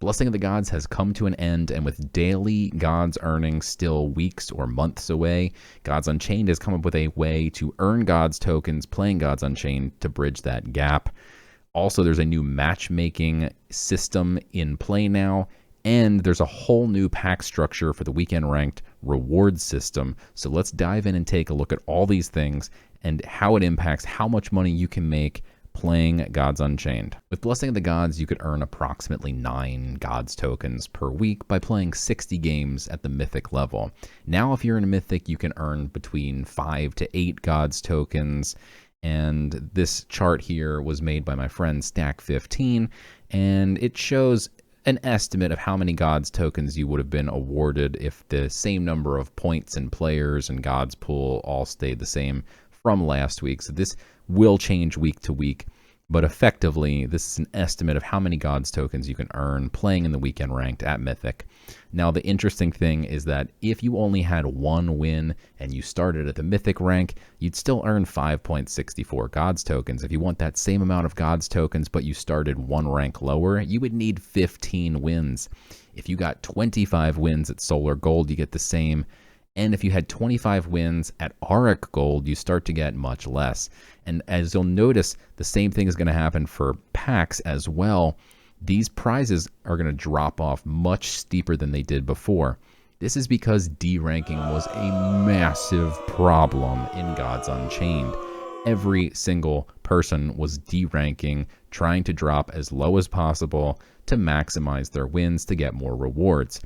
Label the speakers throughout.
Speaker 1: Blessing of the Gods has come to an end, and with daily Gods earnings still weeks or months away, Gods Unchained has come up with a way to earn Gods tokens playing Gods Unchained to bridge that gap. Also, there's a new matchmaking system in play now, and there's a whole new pack structure for the weekend ranked reward system. So let's dive in and take a look at all these things and how it impacts how much money you can make playing Gods Unchained. With Blessing of the Gods, you could earn approximately 9 Gods tokens per week by playing 60 games at the Mythic level. Now, if you're in a Mythic, you can earn between 5 to 8 Gods tokens. And this chart here was made by my friend Stack15, and it shows an estimate of how many Gods tokens you would have been awarded if the same number of points and players and Gods pool all stayed the same from last week. So this will change week to week, but effectively this is an estimate of how many Gods tokens you can earn playing in the weekend ranked at Mythic. Now the interesting thing is that if you only had 1 win and you started at the Mythic rank, you'd still earn 5.64 Gods tokens. If you want that same amount of Gods tokens but you started 1 rank lower, you would need 15 wins. If you got 25 wins at Solar Gold, you get the same. And if you had 25 wins at Auric Gold, you start to get much less. And as you'll notice, the same thing is going to happen for packs as well. These prizes are going to drop off much steeper than they did before. This is because D-ranking was a massive problem in Gods Unchained. Every single person was D-ranking, trying to drop as low as possible to maximize their wins to get more rewards.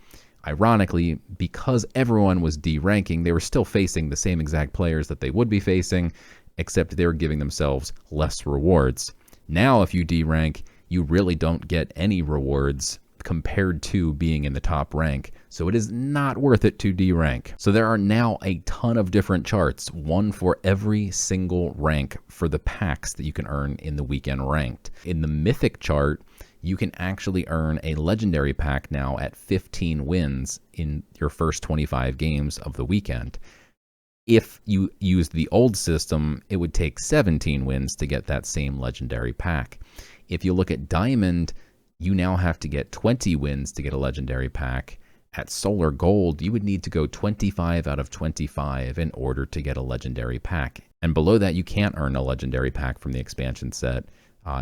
Speaker 1: Ironically, because everyone was D-ranking, they were still facing the same exact players that they would be facing, except they were giving themselves less rewards. Now, if you D-rank, you really don't get any rewards compared to being in the top rank, so it is not worth it to D-rank. So there are now a ton of different charts, one for every single rank for the packs that you can earn in the weekend ranked. In the Mythic chart, you can actually earn a legendary pack now at 15 wins in your first 25 games of the weekend. If you use the old system, it would take 17 wins to get that same legendary pack. If you look at Diamond, you now have to get 20 wins to get a legendary pack. At Solar Gold, you would need to go 25 out of 25 in order to get a legendary pack. And below that, you can't earn a legendary pack from the expansion set,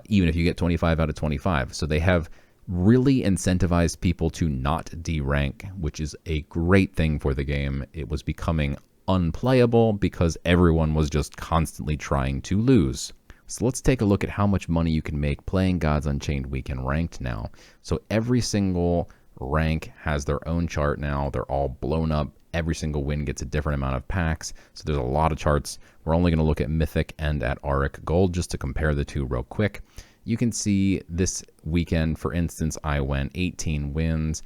Speaker 1: even if you get 25 out of 25. So they have really incentivized people to not D-rank, which is a great thing for the game. It was becoming unplayable because everyone was just constantly trying to lose. So let's take a look at how much money you can make playing Gods Unchained Weekend Ranked now. So every single rank has their own chart now. They're all blown up. Every single win gets a different amount of packs. So there's a lot of charts. We're only going to look at Mythic and at Auric Gold just to compare the two real quick. You can see this weekend, for instance, I went 18 wins.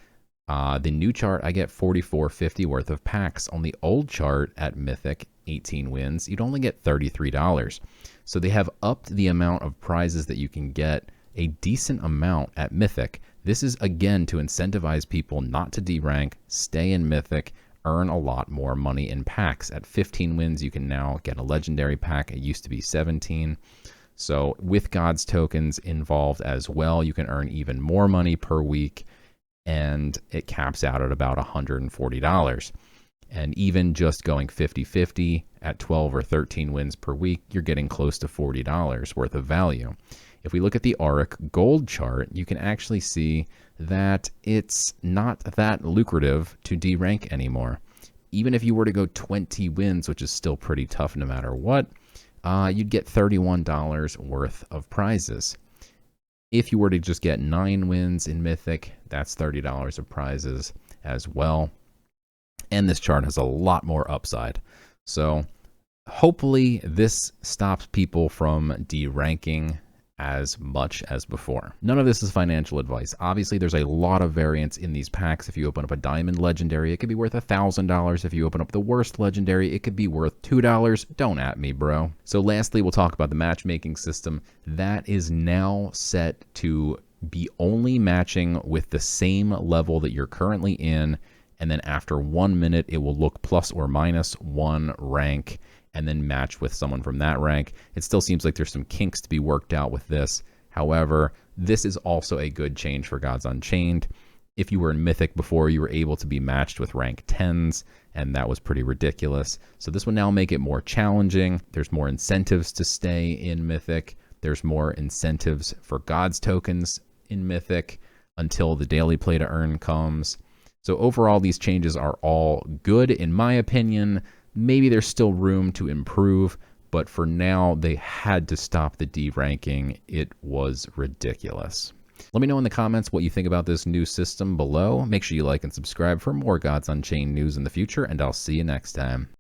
Speaker 1: The new chart, I get 44.50 worth of packs. On the old chart at Mythic, 18 wins, you'd only get $33. So they have upped the amount of prizes that you can get a decent amount at Mythic. This is, again, to incentivize people not to D-rank, stay in Mythic, earn a lot more money in packs. At 15 wins, you can now get a legendary pack. It used to be 17. So with Gods tokens involved as well, you can earn even more money per week, and it caps out at about $140. And even just going 50-50 at 12 or 13 wins per week, you're getting close to $40 worth of value. If we look at the Auric Gold chart, you can actually see that it's not that lucrative to D-rank anymore. Even if you were to go 20 wins, which is still pretty tough no matter what, you'd get $31 worth of prizes. If you were to just get 9 wins in Mythic, that's $30 of prizes as well. And this chart has a lot more upside. So hopefully this stops people from D-ranking as much as before. None of this is financial advice. Obviously, there's a lot of variance in these packs. If you open up a Diamond Legendary, it could be worth $1,000. If you open up the worst Legendary, it could be worth $2. Don't at me, bro. So lastly, we'll talk about the matchmaking system. That is now set to be only matching with the same level that you're currently in, and then after 1 minute, it will look plus or minus 1 rank, and then match with someone from that rank. It still seems like there's some kinks to be worked out with this. However, this is also a good change for Gods Unchained. If you were in Mythic before, you were able to be matched with rank 10s, and that was pretty ridiculous. So this will now make it more challenging. There's more incentives to stay in Mythic. There's more incentives for Gods tokens in Mythic until the daily play to earn comes. So overall, these changes are all good in my opinion. Maybe there's still room to improve, but for now, they had to stop the deranking. It was ridiculous. Let me know in the comments what you think about this new system below. Make sure you like and subscribe for more Gods Unchained news in the future, and I'll see you next time.